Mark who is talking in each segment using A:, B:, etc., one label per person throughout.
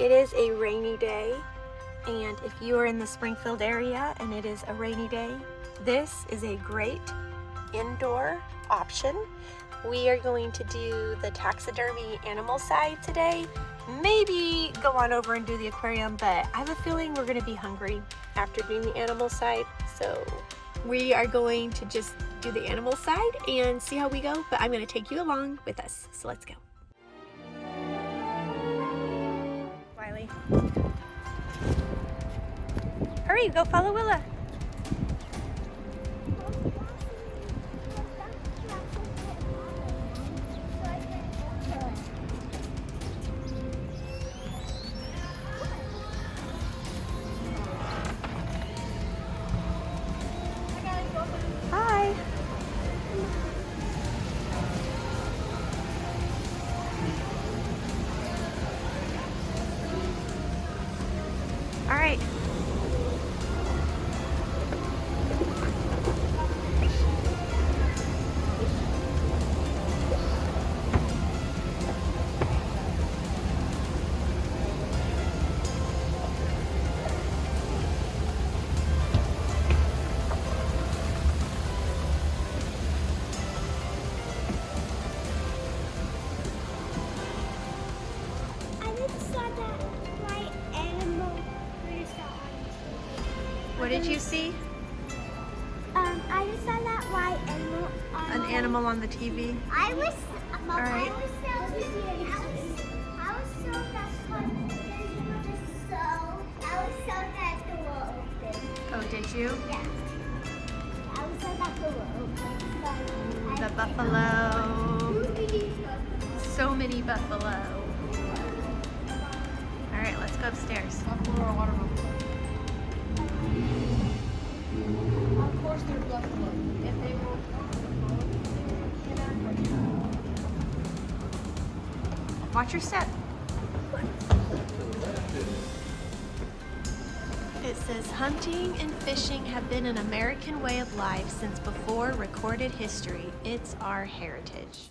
A: It is a rainy day, and if you are in the Springfield area and it is a rainy day, this is a great indoor option. We are going to do the taxidermy animal side today. Maybe go on over and do the aquarium, but I have a feeling we're going to be hungry after doing the animal side. So we are going to just do the animal side and see how we go, but I'm going to take you along with us. So let's go. Wiley. Hurry, go follow Willa. Hi. All right. What did you see?
B: I just saw that white animal on
A: An animal on the TV.
B: I was
A: All right.
B: I was so that's what I was so that the door open.
A: Oh, did you?
B: Yeah. I was so that the door open.
A: The buffalo. So many buffalo. All right, let's go upstairs.
C: Buffalo or water buffalo? Of course they're buffalo. If they were
A: Watch your step. It says hunting and fishing have been an American way of life since before recorded history. It's our heritage.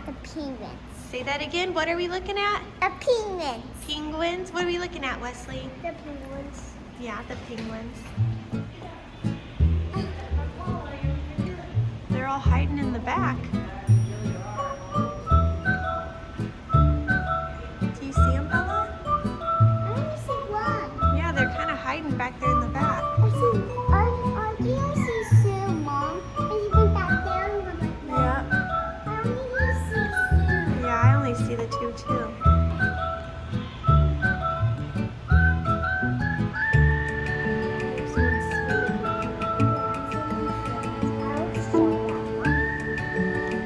B: The penguins.
A: Say that again. What are we looking at?
B: The penguins.
A: Penguins. What are we looking at, Wesley?
B: The penguins.
A: Yeah, the penguins. They're all hiding in the back. Do you see them, Bella?
B: I only see one.
A: Yeah, they're kind of hiding back there in the back.
B: I see. Do you see Sue, Mom? And she went back there and went like that.
A: Yeah.
B: I only see Sue.
A: Yeah, I only see the two too.
B: There's one swimming. I will show that one.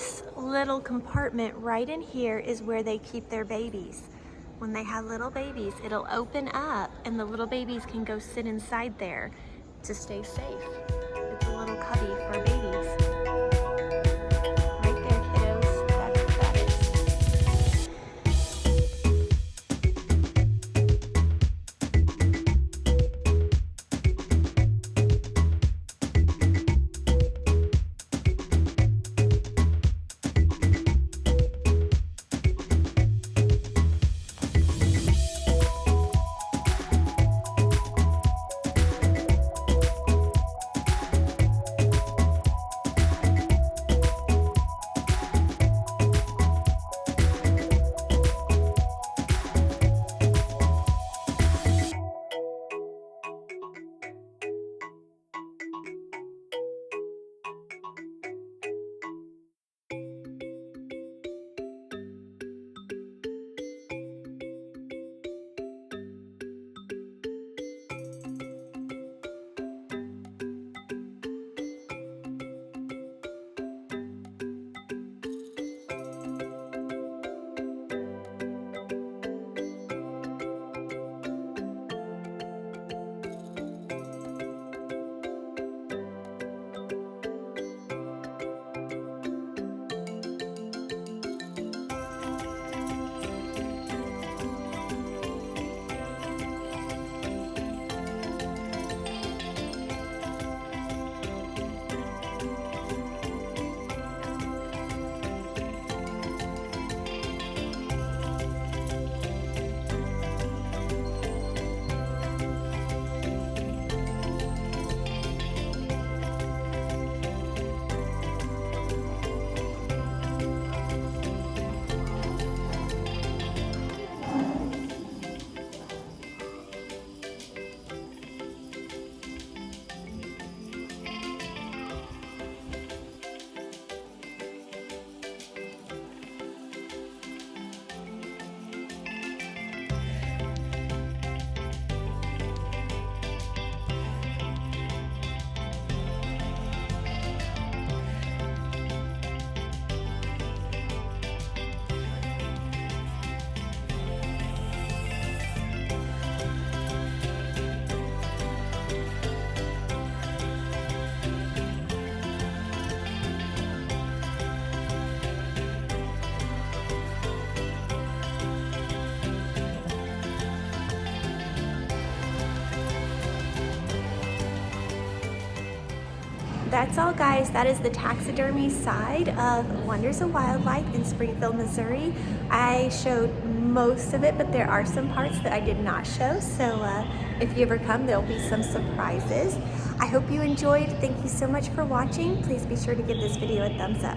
A: this little compartment right in here is where they keep their babies. When they have little babies, it'll open up and the little babies can go sit inside there to stay safe. It's a little cubby for babies. Right there, kiddos. That's what that is. That's all, guys. That is the taxidermy side of Wonders of Wildlife in Springfield, Missouri. I showed most of it, but there are some parts that I did not show. So if you ever come, there'll be some surprises. I hope you enjoyed. Thank you so much for watching. Please be sure to give this video a thumbs up.